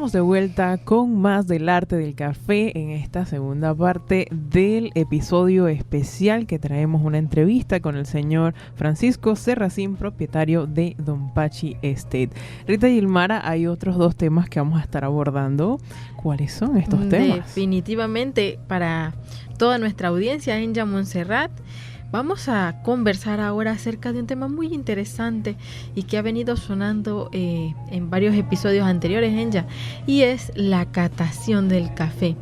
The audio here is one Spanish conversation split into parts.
Estamos de vuelta con más del arte del café en esta segunda parte del episodio especial que traemos una entrevista con el señor Francisco Serracín, propietario de Don Pachi Estate. Rita y Ilmara, hay otros dos temas que vamos a estar abordando. ¿Cuáles son estos temas? Definitivamente, para toda nuestra audiencia, Enya Montserrat, vamos a conversar ahora acerca de un tema muy interesante y que ha venido sonando en varios episodios anteriores, Enya, y es la catación del café.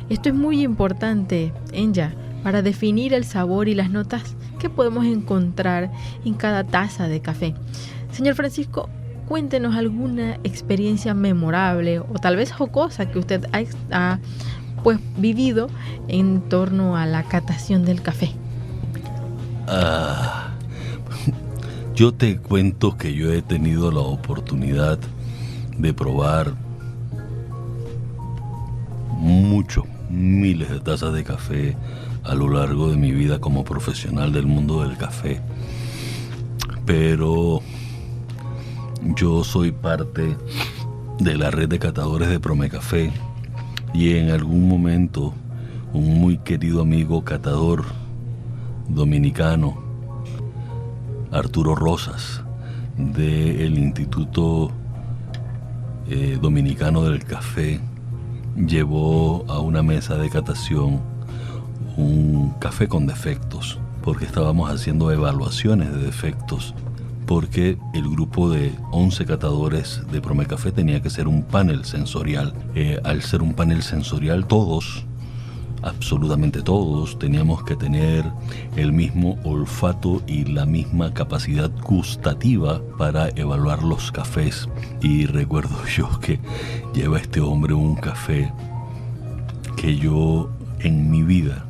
Esto es muy importante, Enya, para definir el sabor y las notas que podemos encontrar en cada taza de café. Señor Francisco, cuéntenos alguna experiencia memorable o tal vez jocosa que usted ha vivido en torno a la catación del café. Yo te cuento que yo he tenido la oportunidad de probar miles de tazas de café a lo largo de mi vida como profesional del mundo del café. Pero yo soy parte de la red de catadores de Promecafé y en algún momento un muy querido amigo catador dominicano, Arturo Rosas, del Instituto Dominicano del Café, llevó a una mesa de catación un café con defectos, porque estábamos haciendo evaluaciones de defectos, porque el grupo de 11 catadores de Promecafé tenía que ser un panel sensorial. Al ser un panel sensorial, absolutamente todos, teníamos que tener el mismo olfato y la misma capacidad gustativa para evaluar los cafés. Y recuerdo yo que lleva este hombre un café que yo en mi vida,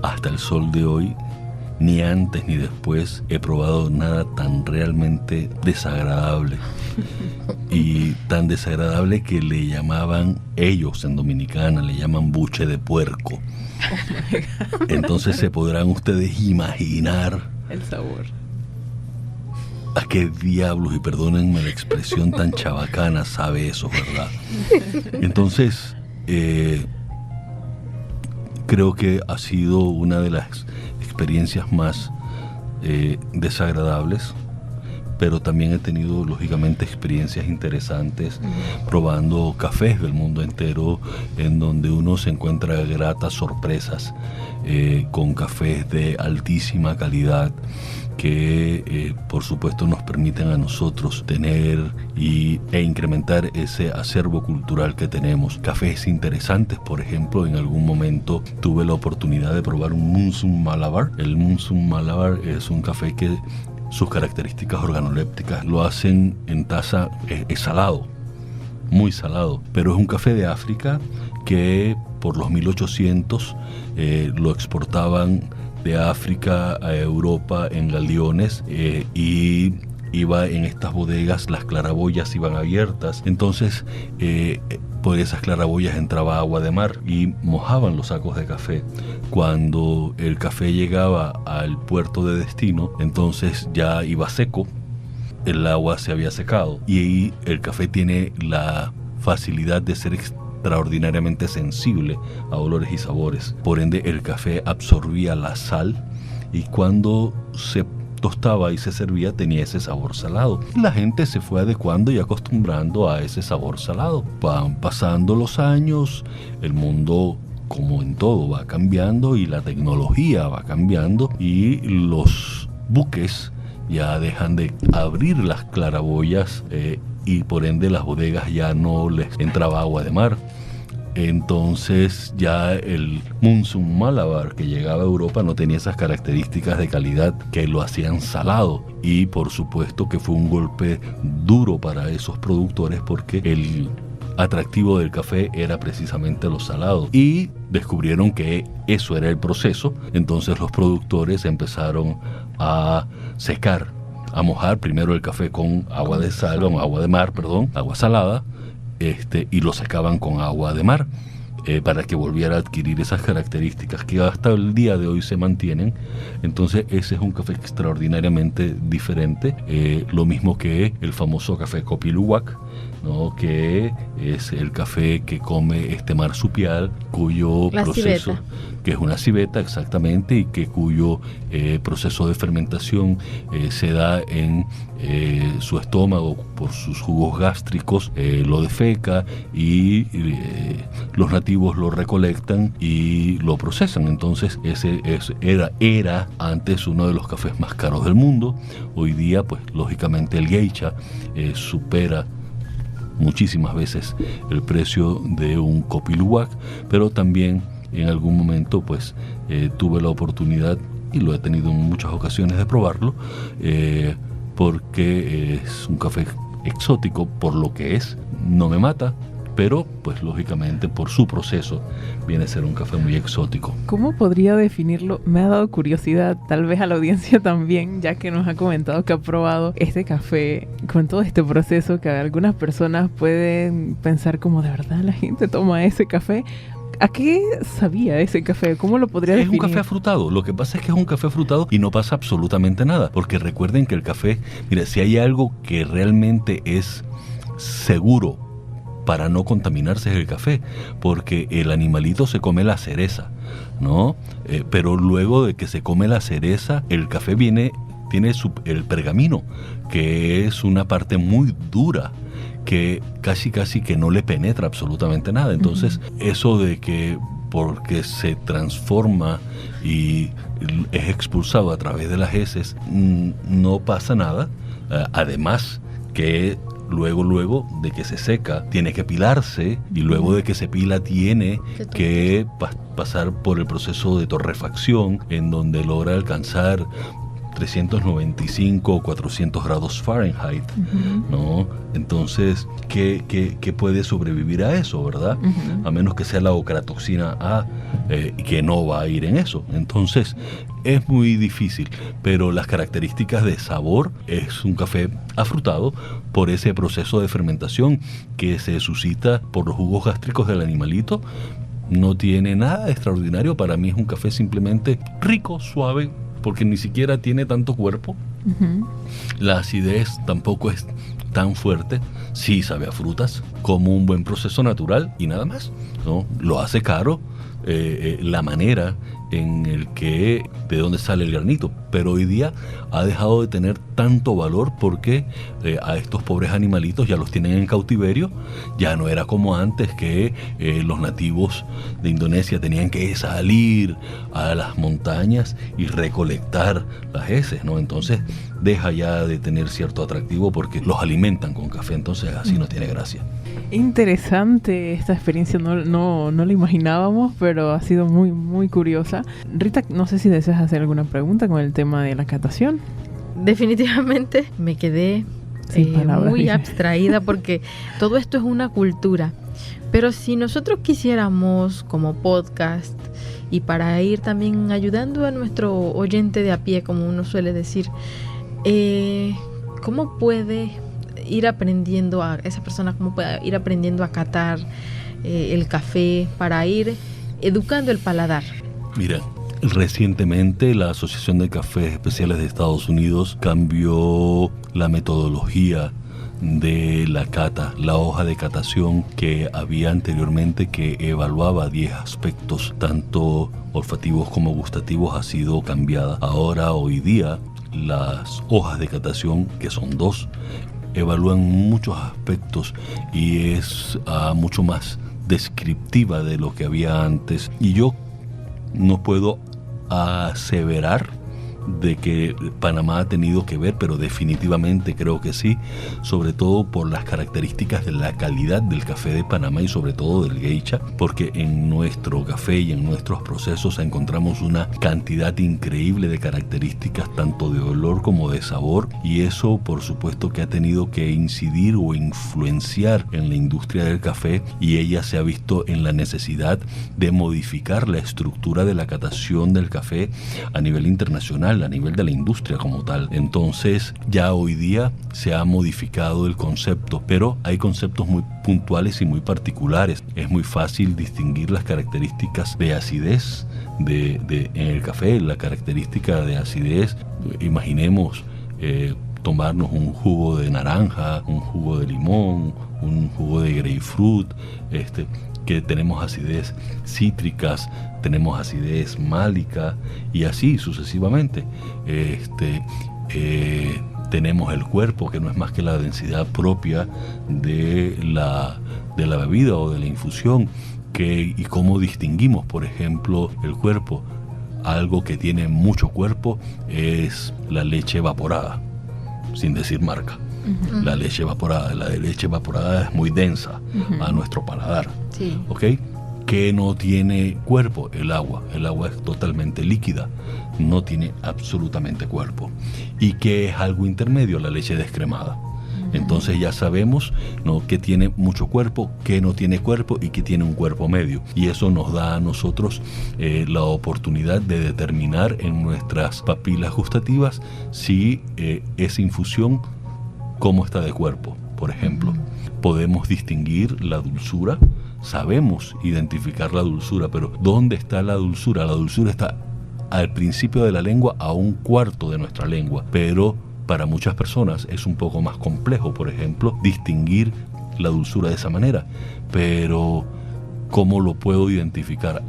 hasta el sol de hoy, ni antes ni después he probado nada tan realmente desagradable. Y tan desagradable que le llamaban, ellos en Dominicana le llaman buche de puerco. Oh, entonces se podrán ustedes imaginar el sabor. ¿A qué diablos, y perdónenme la expresión tan chabacana, sabe eso, verdad? Entonces, creo que ha sido una de las experiencias más desagradables, pero también he tenido lógicamente experiencias interesantes probando cafés del mundo entero, en donde uno se encuentra gratas sorpresas con cafés de altísima calidad que por supuesto nos permiten a nosotros tener e incrementar ese acervo cultural que tenemos. Cafés interesantes, por ejemplo, en algún momento tuve la oportunidad de probar un Munsum Malabar. El Munsum Malabar es un café que sus características organolépticas lo hacen en taza, es salado, muy salado, pero es un café de África que por los 1800 lo exportaban de África a Europa en galeones y iba en estas bodegas, las claraboyas iban abiertas, entonces por esas claraboyas entraba agua de mar y mojaban los sacos de café. Cuando el café llegaba al puerto de destino, entonces ya iba seco, el agua se había secado y el café tiene la facilidad de ser extraordinariamente sensible a olores y sabores. Por ende, el café absorbía la sal y cuando se tostaba y se servía tenía ese sabor salado. La gente se fue adecuando y acostumbrando a ese sabor salado. Van pasando los años, el mundo, como en todo, va cambiando y la tecnología va cambiando y los buques ya dejan de abrir las claraboyas y por ende las bodegas ya no les entraba agua de mar. Entonces ya el Munsum Malabar que llegaba a Europa no tenía esas características de calidad que lo hacían salado, y por supuesto que fue un golpe duro para esos productores porque el atractivo del café era precisamente lo salado, y descubrieron que eso era el proceso. Entonces los productores empezaron a secar, a mojar primero el café con agua de sal, agua salada, y lo secaban con agua de mar. para que volviera a adquirir esas características que hasta el día de hoy se mantienen. Entonces ese es un café extraordinariamente diferente, lo mismo que el famoso café Kopi Luwak, ¿no? Que es el café que come este marsupial, cuyo proceso, civeta, que es una civeta exactamente, y que cuyo proceso de fermentación se da en su estómago por sus jugos gástricos, lo defeca y los nativos lo recolectan y lo procesan. Entonces ese era antes uno de los cafés más caros del mundo. Hoy día, pues lógicamente el geisha supera muchísimas veces el precio de un Kopi Luwak, pero también en algún momento pues tuve la oportunidad, y lo he tenido en muchas ocasiones, de probarlo, porque es un café exótico por lo que es, no me mata, pero pues lógicamente por su proceso viene a ser un café muy exótico. ¿Cómo podría definirlo? Me ha dado curiosidad, tal vez a la audiencia también, ya que nos ha comentado que ha probado este café con todo este proceso, que algunas personas pueden pensar como, ¿de verdad la gente toma ese café? ¿A qué sabía ese café? ¿Cómo lo podría definir? Es un café afrutado. Lo que pasa es que es un café afrutado y no pasa absolutamente nada, porque recuerden que el café, mira, si hay algo que realmente es seguro para no contaminarse es el café, porque el animalito se come la cereza, ¿no? Pero luego de que se come la cereza, el café tiene el pergamino, que es una parte muy dura, que casi que no le penetra absolutamente nada. Entonces, eso de que porque se transforma y es expulsado a través de las heces, no pasa nada. Además que luego de que se seca tiene que pilarse, y luego de que se pila tiene que pasar por el proceso de torrefacción, en donde logra alcanzar 395 o 400 grados Fahrenheit, ¿no? Entonces, ¿qué puede sobrevivir a eso, verdad? A menos que sea la ocratoxina A, que no va a ir en eso. Entonces, es muy difícil, pero las características de sabor, es un café afrutado por ese proceso de fermentación que se suscita por los jugos gástricos del animalito. No tiene nada extraordinario. Para mí es un café simplemente rico, suave, porque ni siquiera tiene tanto cuerpo. La acidez tampoco es tan fuerte. Sí sabe a frutas, como un buen proceso natural, y nada más, ¿no? Lo hace caro la manera en el que de dónde sale el granito, pero hoy día ha dejado de tener tanto valor porque a estos pobres animalitos ya los tienen en cautiverio. Ya no era como antes, que los nativos de Indonesia tenían que salir a las montañas y recolectar las heces, ¿no? Entonces deja ya de tener cierto atractivo porque los alimentan con café, entonces así no tiene gracia. Interesante esta experiencia, no la imaginábamos, pero ha sido muy, muy curiosa. Rita, no sé si deseas hacer alguna pregunta con el tema de la catación. Definitivamente me quedé muy abstraída, porque todo esto es una cultura. Pero si nosotros quisiéramos, como podcast, y para ir también ayudando a nuestro oyente de a pie, como uno suele decir, ¿cómo puede ir aprendiendo a esa persona, cómo puede ir aprendiendo a catar el café para ir educando el paladar? Mira, recientemente la Asociación de Cafés Especiales de Estados Unidos cambió la metodología de la cata. La hoja de catación que había anteriormente, que evaluaba 10 aspectos, tanto olfativos como gustativos, ha sido cambiada. Ahora, hoy día, las hojas de catación, que son 2, evalúan muchos aspectos y es mucho más descriptiva de lo que había antes. Y yo no puedo aseverar de que Panamá ha tenido que ver, pero definitivamente creo que sí, sobre todo por las características de la calidad del café de Panamá y sobre todo del geisha, porque en nuestro café y en nuestros procesos encontramos una cantidad increíble de características, tanto de olor como de sabor, y eso por supuesto que ha tenido que incidir o influenciar en la industria del café, y ella se ha visto en la necesidad de modificar la estructura de la catación del café a nivel internacional. nacional, a nivel de la industria como tal. Entonces ya hoy día se ha modificado el concepto, pero hay conceptos muy puntuales y muy particulares. Es muy fácil distinguir las características de acidez en el café. La característica de acidez, imaginemos tomarnos un jugo de naranja, un jugo de limón, un jugo de grapefruit, que tenemos acidez cítricas, tenemos acidez málica y así sucesivamente. Tenemos el cuerpo, que no es más que la densidad propia de la bebida o de la infusión, y cómo distinguimos, por ejemplo, el cuerpo. Algo que tiene mucho cuerpo es la leche evaporada, sin decir marca. Uh-huh. La leche evaporada es muy densa, uh-huh, a nuestro paladar. Sí. ¿Ok? ¿Qué no tiene cuerpo? El agua. El agua es totalmente líquida, no tiene absolutamente cuerpo. ¿Y qué es algo intermedio? La leche descremada. Entonces ya sabemos, ¿no?, qué tiene mucho cuerpo, qué no tiene cuerpo y qué tiene un cuerpo medio. Y eso nos da a nosotros la oportunidad de determinar en nuestras papilas gustativas si esa infusión, cómo está de cuerpo. Por ejemplo, podemos distinguir la dulzura, sabemos identificar la dulzura, pero ¿dónde está la dulzura? La dulzura está al principio de la lengua, a un cuarto de nuestra lengua, pero para muchas personas es un poco más complejo, por ejemplo, distinguir la dulzura de esa manera. Pero ¿cómo lo puedo identificar?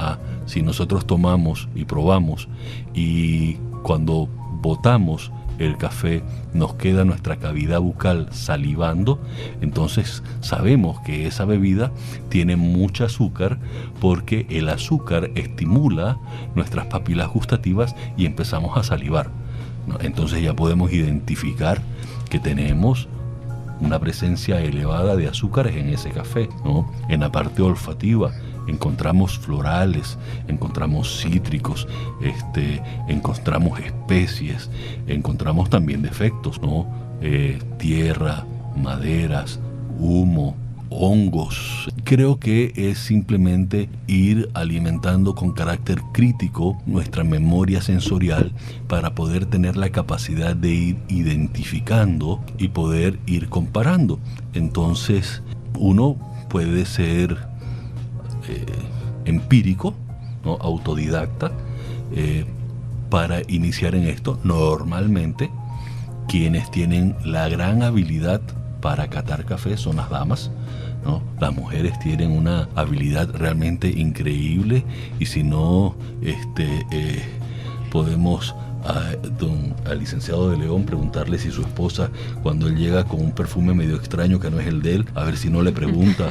Si nosotros tomamos y probamos y cuando botamos el café nos queda nuestra cavidad bucal salivando, entonces sabemos que esa bebida tiene mucho azúcar, porque el azúcar estimula nuestras papilas gustativas y empezamos a salivar. Entonces ya podemos identificar que tenemos una presencia elevada de azúcares en ese café, ¿no? En la parte olfativa encontramos florales, encontramos cítricos, encontramos especies, encontramos también defectos, ¿no? Tierra, maderas, humo, hongos. Creo que es simplemente ir alimentando con carácter crítico nuestra memoria sensorial para poder tener la capacidad de ir identificando y poder ir comparando. Entonces uno puede ser empírico, ¿no?, autodidacta, para iniciar en esto. Normalmente quienes tienen la gran habilidad para catar café son las damas, ¿no? Las mujeres tienen una habilidad realmente increíble, y si no, podemos al licenciado de León preguntarle si su esposa, cuando él llega con un perfume medio extraño que no es el de él, a ver si no le pregunta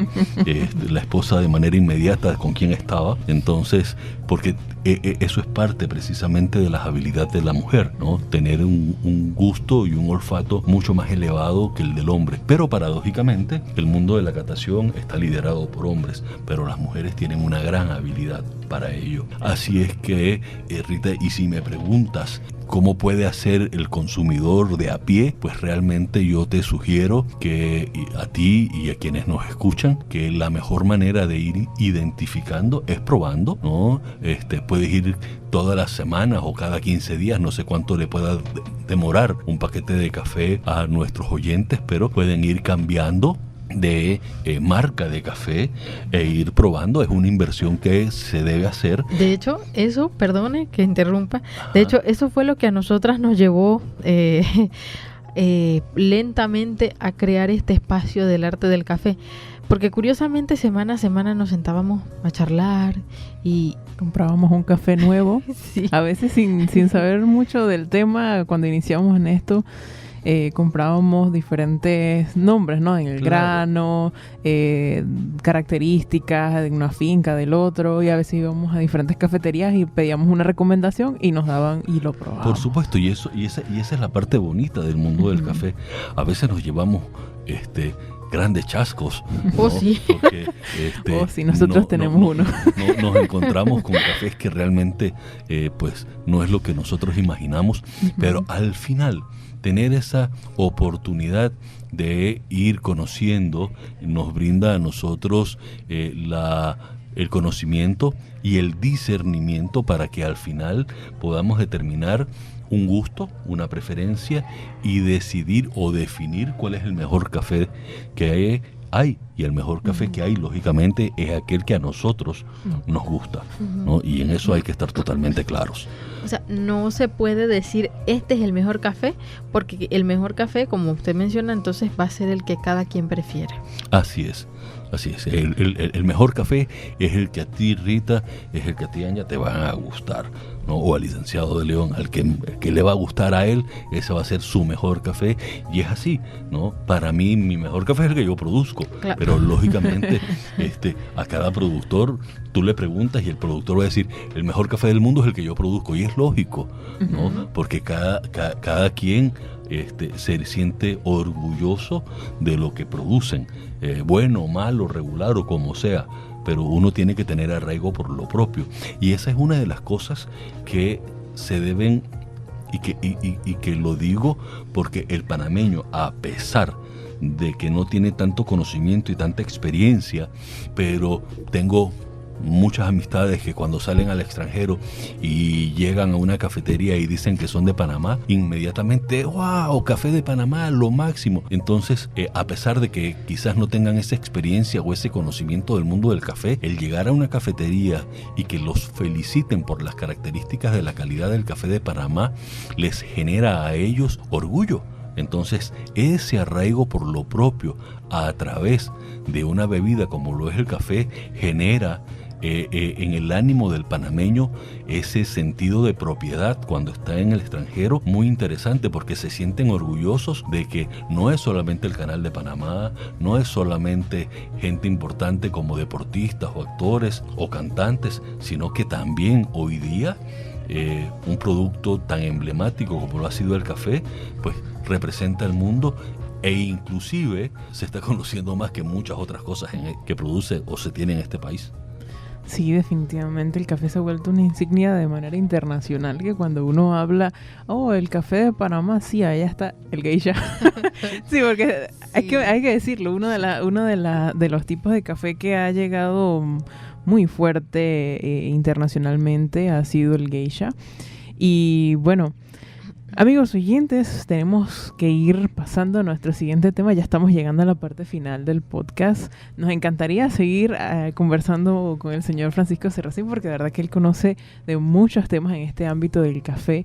la esposa de manera inmediata con quién estaba. Entonces, porque eso es parte precisamente de las habilidades de la mujer, ¿no? Tener un gusto y un olfato mucho más elevado que el del hombre. Pero paradójicamente el mundo de la catación está liderado por hombres, pero las mujeres tienen una gran habilidad para ello. Así es que, Rita, y si me preguntas ¿cómo puede hacer el consumidor de a pie? Pues realmente yo te sugiero que a ti y a quienes nos escuchan, que la mejor manera de ir identificando es probando, ¿no? Puedes ir todas las semanas o cada 15 días, no sé cuánto le pueda demorar un paquete de café a nuestros oyentes, pero pueden ir cambiando de marca de café e ir probando. Es una inversión que se debe hacer. De hecho, eso, perdone que interrumpa, de hecho, eso fue lo que a nosotras nos llevó lentamente a crear este espacio del arte del café, porque curiosamente semana a semana nos sentábamos a charlar y comprábamos un café nuevo, sí, a veces sin saber mucho del tema. Cuando iniciamos en esto, comprábamos diferentes nombres, ¿no? En el grano, características de una finca, del otro, y a veces íbamos a diferentes cafeterías y pedíamos una recomendación y nos daban y lo probábamos. Por supuesto, y esa es la parte bonita del mundo del café. A veces nos llevamos grandes chascos, ¿no? Oh, sí. Porque, sí, nosotros tenemos uno. Nos encontramos con cafés que realmente pues no es lo que nosotros imaginamos, pero al final tener esa oportunidad de ir conociendo nos brinda a nosotros el conocimiento y el discernimiento para que al final podamos determinar un gusto, una preferencia y decidir o definir cuál es el mejor café que hay. Y el mejor café que hay, lógicamente, es aquel que a nosotros nos gusta, ¿no? Y en eso hay que estar totalmente claros. O sea, no se puede decir este es el mejor café, porque el mejor café, como usted menciona, entonces va a ser el que cada quien prefiere. Así es. Así es, el mejor café es el que a ti, Rita, es el que a ti, Anya, te van a gustar, ¿no? O al licenciado de León, al que le va a gustar a él, ese va a ser su mejor café, y es así, ¿no? Para mí, mi mejor café es el que yo produzco, claro. Pero lógicamente a cada productor tú le preguntas y el productor va a decir, el mejor café del mundo es el que yo produzco, y es lógico, ¿no? Porque cada quien se siente orgulloso de lo que producen, bueno, malo, regular o como sea, pero uno tiene que tener arraigo por lo propio, y esa es una de las cosas que se deben, y que lo digo porque el panameño, a pesar de que no tiene tanto conocimiento y tanta experiencia, pero tengo muchas amistades que cuando salen al extranjero y llegan a una cafetería y dicen que son de Panamá, inmediatamente, wow, café de Panamá, lo máximo. Entonces, a pesar de que quizás no tengan esa experiencia o ese conocimiento del mundo del café, el llegar a una cafetería y que los feliciten por las características de la calidad del café de Panamá les genera a ellos orgullo. Entonces, ese arraigo por lo propio a través de una bebida como lo es el café genera en el ánimo del panameño ese sentido de propiedad cuando está en el extranjero muy interesante, porque se sienten orgullosos de que no es solamente el Canal de Panamá, no es solamente gente importante como deportistas o actores o cantantes, sino que también hoy día un producto tan emblemático como lo ha sido el café, pues representa el mundo, e inclusive se está conociendo más que muchas otras cosas que produce o se tiene en este país. Sí, definitivamente el café se ha vuelto una insignia de manera internacional, que cuando uno habla, el café de Panamá, sí, allá está el geisha. Sí, porque sí. Hay que decirlo, uno de los tipos de café que ha llegado muy fuerte internacionalmente ha sido el geisha. Y bueno, amigos oyentes, tenemos que ir pasando a nuestro siguiente tema. Ya estamos llegando a la parte final del podcast. Nos encantaría seguir conversando con el señor Francisco Serracín, porque de verdad que él conoce de muchos temas en este ámbito del café.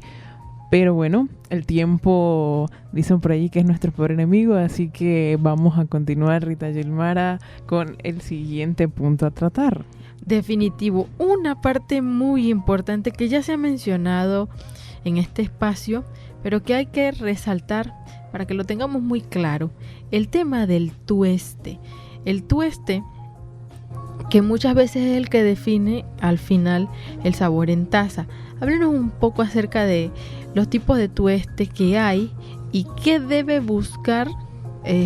Pero bueno, el tiempo, dicen por ahí que es nuestro peor enemigo, así que vamos a continuar, Rita Yelmara, con el siguiente punto a tratar. Definitivo, una parte muy importante que ya se ha mencionado en este espacio, pero que hay que resaltar para que lo tengamos muy claro, el tema del tueste. El tueste, que muchas veces es el que define al final el sabor en taza. Háblenos un poco acerca de los tipos de tueste que hay y qué debe buscar,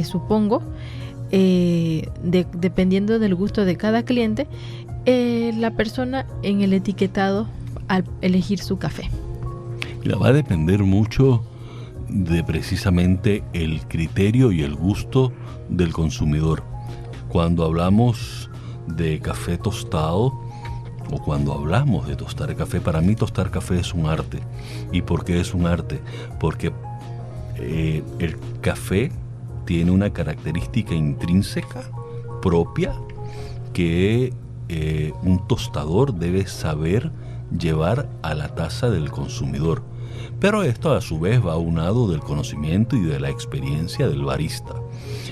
supongo, dependiendo del gusto de cada cliente, la persona en el etiquetado al elegir su café. Mira, va a depender mucho de precisamente el criterio y el gusto del consumidor. Cuando hablamos de café tostado o cuando hablamos de tostar café, para mí tostar café es un arte. ¿Y por qué es un arte? Porque el café tiene una característica intrínseca propia que un tostador debe saber llevar a la taza del consumidor. Pero esto a su vez va aunado del conocimiento y de la experiencia del barista.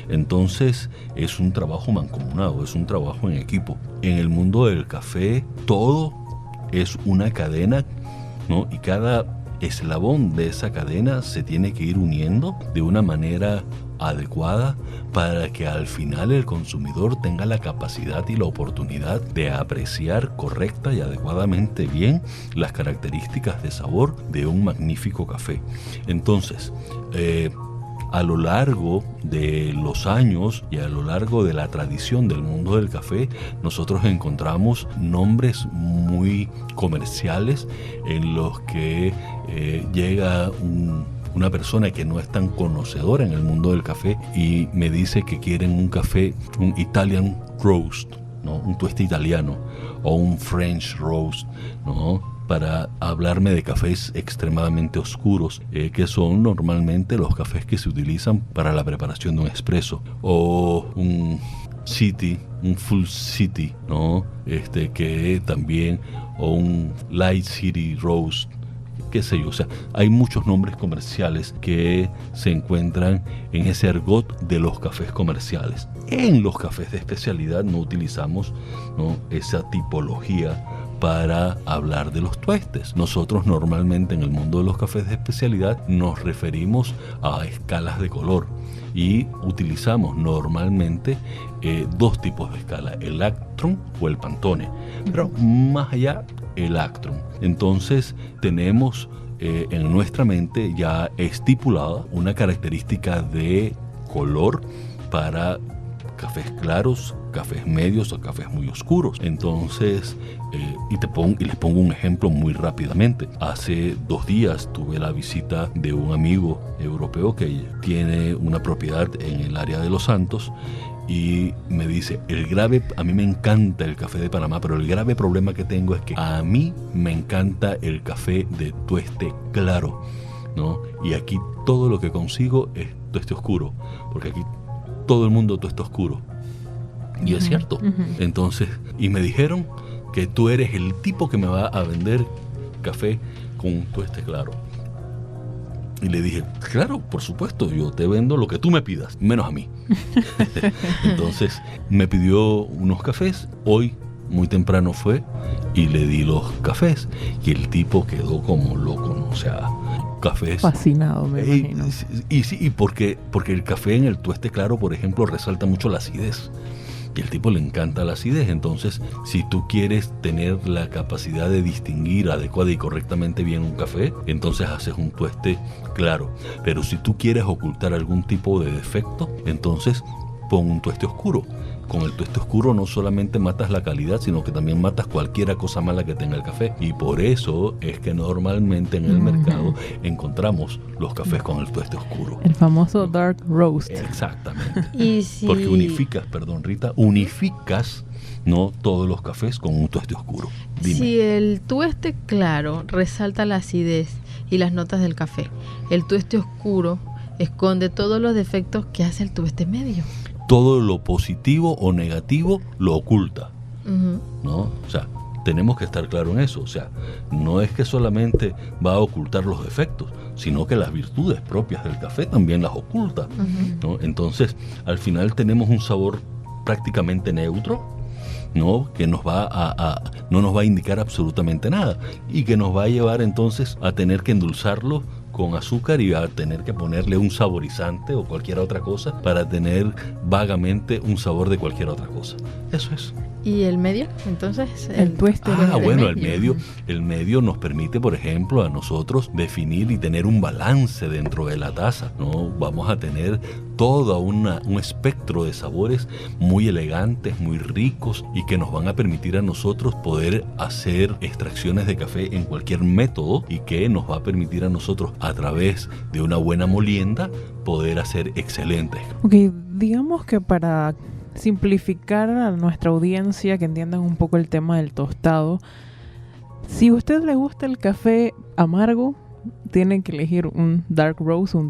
Entonces es un trabajo mancomunado, es un trabajo en equipo. En el mundo del café todo es una cadena, ¿no? Y cada eslabón de esa cadena se tiene que ir uniendo de una manera adecuada para que al final el consumidor tenga la capacidad y la oportunidad de apreciar correcta y adecuadamente bien las características de sabor de un magnífico café. Entonces, a lo largo de los años y a lo largo de la tradición del mundo del café, nosotros encontramos nombres muy comerciales en los que llega una persona que no es tan conocedora en el mundo del café y me dice que quieren un café, un Italian roast, ¿no? Un tueste italiano, o un French roast, ¿no? para hablarme de cafés extremadamente oscuros, que son normalmente los cafés que se utilizan para la preparación de un espresso o un city, un full city, ¿no? Que también, o un light city roast, qué sé yo. O sea, hay muchos nombres comerciales que se encuentran en ese argot de los cafés comerciales. En los cafés de especialidad no utilizamos, ¿no?, esa tipología para hablar de los tuestes. Nosotros normalmente en el mundo de los cafés de especialidad nos referimos a escalas de color y utilizamos normalmente dos tipos de escala, el Actron o el Pantone, pero más allá el Actron. Entonces tenemos en nuestra mente ya estipulada una característica de color para cafés claros, cafés medios o cafés muy oscuros. Entonces, les pongo un ejemplo muy rápidamente. Hace 2 días tuve la visita de un amigo europeo que tiene una propiedad en el área de Los Santos y me dice, a mí me encanta el café de Panamá, pero el grave problema que tengo es que a mí me encanta el café de tueste claro, ¿no? Y aquí todo lo que consigo es tueste oscuro, porque aquí todo el mundo tueste oscuro. Y es cierto. Entonces, y me dijeron que tú eres el tipo que me va a vender café con un tueste claro. Y le dije, claro, por supuesto, yo te vendo lo que tú me pidas, menos a mí. Entonces me pidió unos cafés. Hoy muy temprano fue y le di los cafés y el tipo quedó como loco, ¿no? O sea, cafés fascinado, me imagino. Y sí, porque el café en el tueste claro, por ejemplo, resalta mucho la acidez. Y al tipo le encanta la acidez. Entonces, si tú quieres tener la capacidad de distinguir adecuada y correctamente bien un café, entonces haces un tueste claro. Pero si tú quieres ocultar algún tipo de defecto, entonces pon un tueste oscuro. Con el tueste oscuro no solamente matas la calidad, sino que también matas cualquier cosa mala que tenga el café. Y por eso es que normalmente en el mercado encontramos los cafés con el tueste oscuro. El famoso dark roast. Exactamente. Y si... Porque unificas, no todos los cafés con un tueste oscuro. Dime. Si el tueste claro resalta la acidez y las notas del café, el tueste oscuro esconde todos los defectos que hace el tueste medio. Todo lo positivo o negativo lo oculta, ¿no? O sea, tenemos que estar claros en eso. O sea, no es que solamente va a ocultar los defectos, sino que las virtudes propias del café también las oculta, ¿no? Entonces, al final tenemos un sabor prácticamente neutro, ¿no? Que no nos va a indicar absolutamente nada y que nos va a llevar entonces a tener que endulzarlo con azúcar y a tener que ponerle un saborizante o cualquier otra cosa para tener vagamente un sabor de cualquier otra cosa. Eso es. ¿Y el medio? Entonces, el tueste. Bueno, el medio nos permite, por ejemplo, a nosotros definir y tener un balance dentro de la taza, ¿no? Vamos a tener todo un espectro de sabores muy elegantes, muy ricos y que nos van a permitir a nosotros poder hacer extracciones de café en cualquier método y que nos va a permitir a nosotros a través de una buena molienda poder hacer excelentes. Ok, digamos que para simplificar a nuestra audiencia que entiendan un poco el tema del tostado, si a usted le gusta el café amargo, tienen que elegir un dark roast, un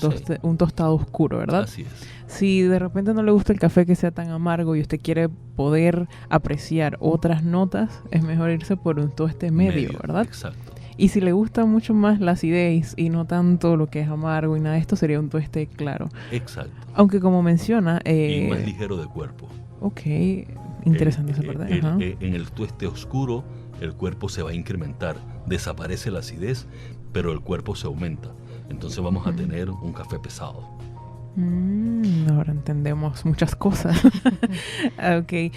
tostado oscuro, ¿verdad? Así es. Si de repente no le gusta el café que sea tan amargo y usted quiere poder apreciar otras notas, es mejor irse por un tueste medio, ¿verdad? Exacto. Y si le gusta mucho más la acidez y no tanto lo que es amargo y nada de esto, sería un tueste claro. Exacto. Aunque como menciona... y más ligero de cuerpo. Ok, interesante esa parte. En el tueste oscuro, el cuerpo se va a incrementar, desaparece la acidez, pero el cuerpo se aumenta. Entonces vamos a tener un café pesado. Ahora entendemos muchas cosas. Ok.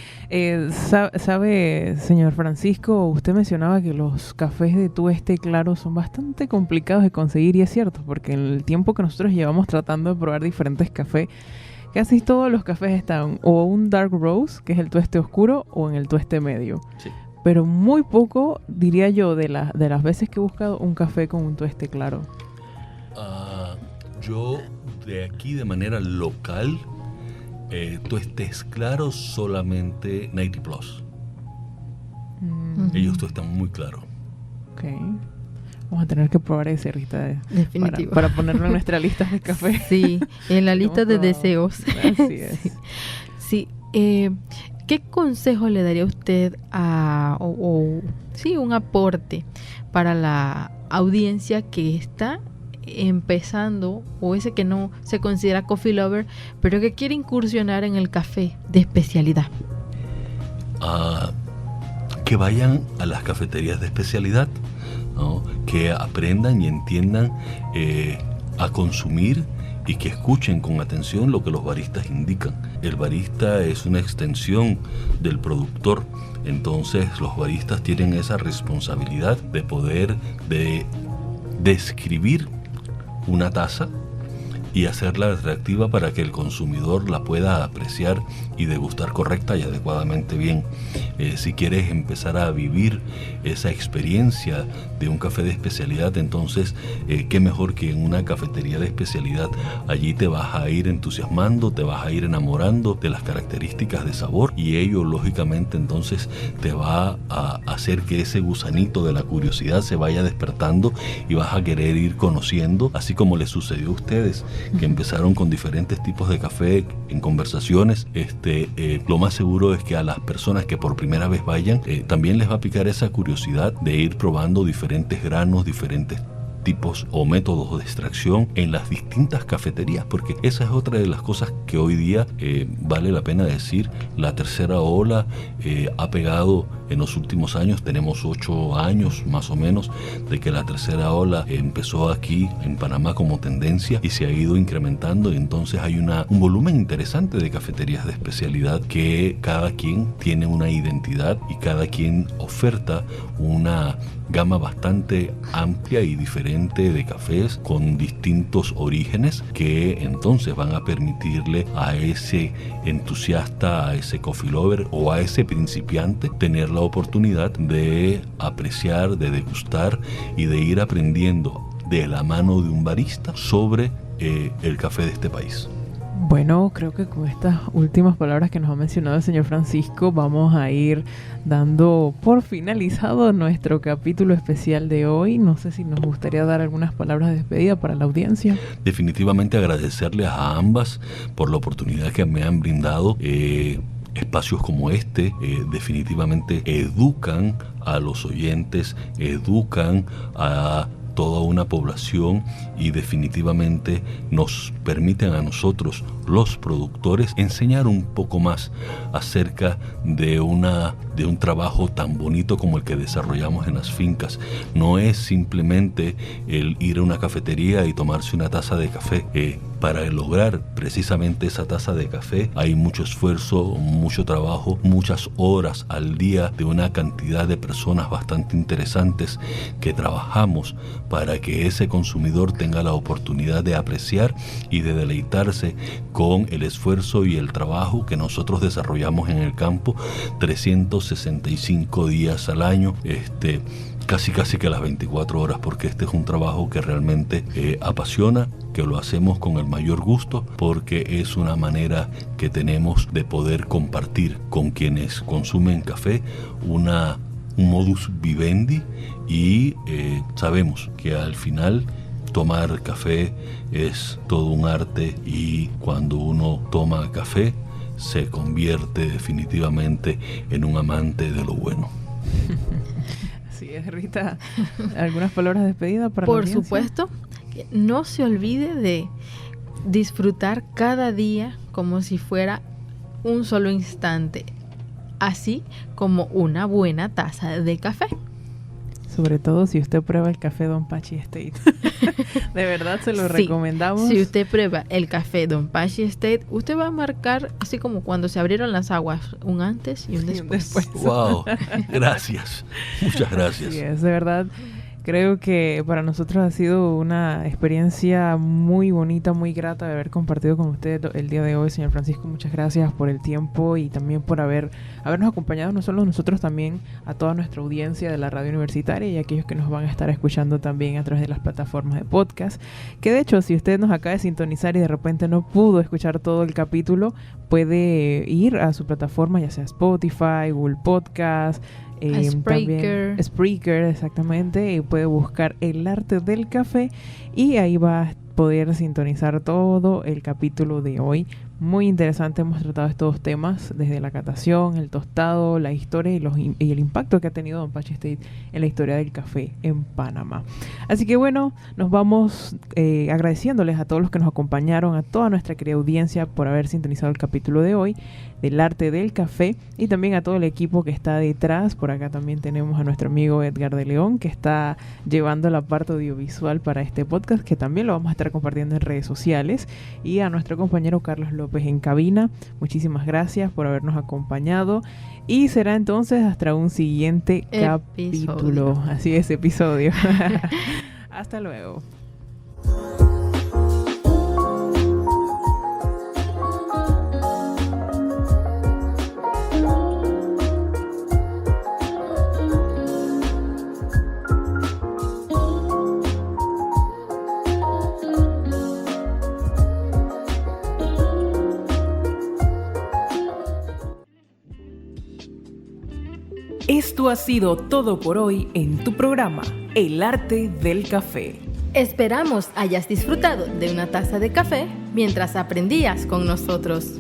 ¿Sabe, señor Francisco? Usted mencionaba que los cafés de tueste claro son bastante complicados de conseguir, y es cierto, porque en el tiempo que nosotros llevamos tratando de probar diferentes cafés, casi todos los cafés están o un dark roast, que es el tueste oscuro, o en el tueste medio. Sí. Pero muy poco, diría yo, de las veces que he buscado un café con un tueste claro. Yo de aquí de manera local, tuestes claros solamente 90 Plus. Ellos tuestan muy claro. Ok. Vamos a tener que probar ese, Rita. Definitivo. Para ponerlo en nuestra lista de café. Sí, en la lista de deseos. Así es. Sí. ¿Qué consejo le daría usted un aporte para la audiencia que está empezando, o ese que no se considera coffee lover, pero que quiere incursionar en el café de especialidad? Que vayan a las cafeterías de especialidad, ¿no? Que aprendan y entiendan a consumir y que escuchen con atención lo que los baristas indican. El barista es una extensión del productor, entonces los baristas tienen esa responsabilidad de poder describir una taza y hacerla atractiva para que el consumidor la pueda apreciar y degustar correcta y adecuadamente bien. Si quieres empezar a vivir esa experiencia de un café de especialidad, entonces qué mejor que en una cafetería de especialidad. Allí te vas a ir entusiasmando, te vas a ir enamorando de las características de sabor, y ello lógicamente entonces te va a hacer que ese gusanito de la curiosidad se vaya despertando y vas a querer ir conociendo, así como les sucedió a ustedes, que empezaron con diferentes tipos de café en conversaciones. Lo más seguro es que a las personas que por primera vez vayan, también les va a picar esa curiosidad de ir probando diferentes granos, diferentes tipos o métodos de extracción en las distintas cafeterías, porque esa es otra de las cosas que hoy día vale la pena decir. La tercera ola ha pegado en los últimos años. Tenemos 8 años más o menos de que la tercera ola empezó aquí en Panamá como tendencia y se ha ido incrementando, y entonces hay un volumen interesante de cafeterías de especialidad que cada quien tiene una identidad y cada quien oferta una gama bastante amplia y diferente de cafés con distintos orígenes, que entonces van a permitirle a ese entusiasta, a ese coffee lover o a ese principiante tener la oportunidad de apreciar, de degustar y de ir aprendiendo de la mano de un barista sobre el café de este país. Bueno, creo que con estas últimas palabras que nos ha mencionado el señor Francisco, vamos a ir dando por finalizado nuestro capítulo especial de hoy. No sé si nos gustaría dar algunas palabras de despedida para la audiencia. Definitivamente agradecerles a ambas por la oportunidad que me han brindado. Espacios como este definitivamente educan a los oyentes, educan a toda una población, y definitivamente nos permiten a nosotros, los productores, enseñar un poco más acerca de un trabajo tan bonito como el que desarrollamos en las fincas. No es simplemente el ir a una cafetería y tomarse una taza de café. Para lograr precisamente esa taza de café hay mucho esfuerzo, mucho trabajo, muchas horas al día de una cantidad de personas bastante interesantes que trabajamos para que ese consumidor tenga la oportunidad de apreciar y de deleitarse con el esfuerzo y el trabajo que nosotros desarrollamos en el campo 365 días al año, casi que las 24 horas, porque este es un trabajo que realmente apasiona, que lo hacemos con el mayor gusto, porque es una manera que tenemos de poder compartir con quienes consumen café un modus vivendi, y sabemos que al final tomar café es todo un arte, y cuando uno toma café se convierte definitivamente en un amante de lo bueno. Así es, Rita. ¿Algunas palabras de despedida para la audiencia? Por supuesto, no se olvide de disfrutar cada día como si fuera un solo instante, así como una buena taza de café. Sobre todo si usted prueba el café Don Pachi Estate. De verdad se lo recomendamos. Si usted prueba el café Don Pachi Estate, usted va a marcar, así como cuando se abrieron las aguas, un antes y un después. Wow, gracias. Muchas gracias. Sí, es de verdad. Creo que para nosotros ha sido una experiencia muy bonita, muy grata de haber compartido con usted el día de hoy, señor Francisco. Muchas gracias por el tiempo y también por habernos acompañado, no solo nosotros, también a toda nuestra audiencia de la radio universitaria y a aquellos que nos van a estar escuchando también a través de las plataformas de podcast. Que de hecho, si usted nos acaba de sintonizar y de repente no pudo escuchar todo el capítulo, puede ir a su plataforma, ya sea Spotify, Google Podcast, Spreaker. Spreaker, exactamente, y puede buscar El Arte del Café y ahí va a poder sintonizar todo el capítulo de hoy. Muy interesante, hemos tratado estos temas desde la catación, el tostado, la historia y el impacto que ha tenido Don Pachi Estate en la historia del café en Panamá. Así que bueno, nos vamos agradeciéndoles a todos los que nos acompañaron, a toda nuestra querida audiencia por haber sintonizado el capítulo de hoy del Arte del Café y también a todo el equipo que está detrás. Por acá también tenemos a nuestro amigo Edgar de León, que está llevando la parte audiovisual para este podcast, que también lo vamos a estar compartiendo en redes sociales, y a nuestro compañero Carlos López en cabina. Muchísimas gracias por habernos acompañado y será entonces hasta un siguiente capítulo. Así es, episodio. Hasta luego. Esto ha sido todo por hoy en tu programa, El Arte del Café. Esperamos hayas disfrutado de una taza de café mientras aprendías con nosotros.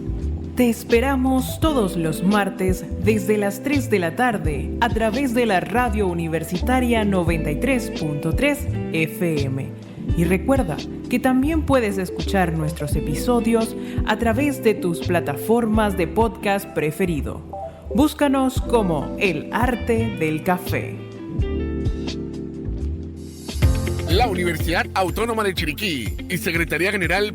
Te esperamos todos los martes desde las 3 de la tarde a través de la Radio Universitaria 93.3 FM. Y recuerda que también puedes escuchar nuestros episodios a través de tus plataformas de podcast preferido. Búscanos como El Arte del Café. La Universidad Autónoma de Chiriquí y Secretaría General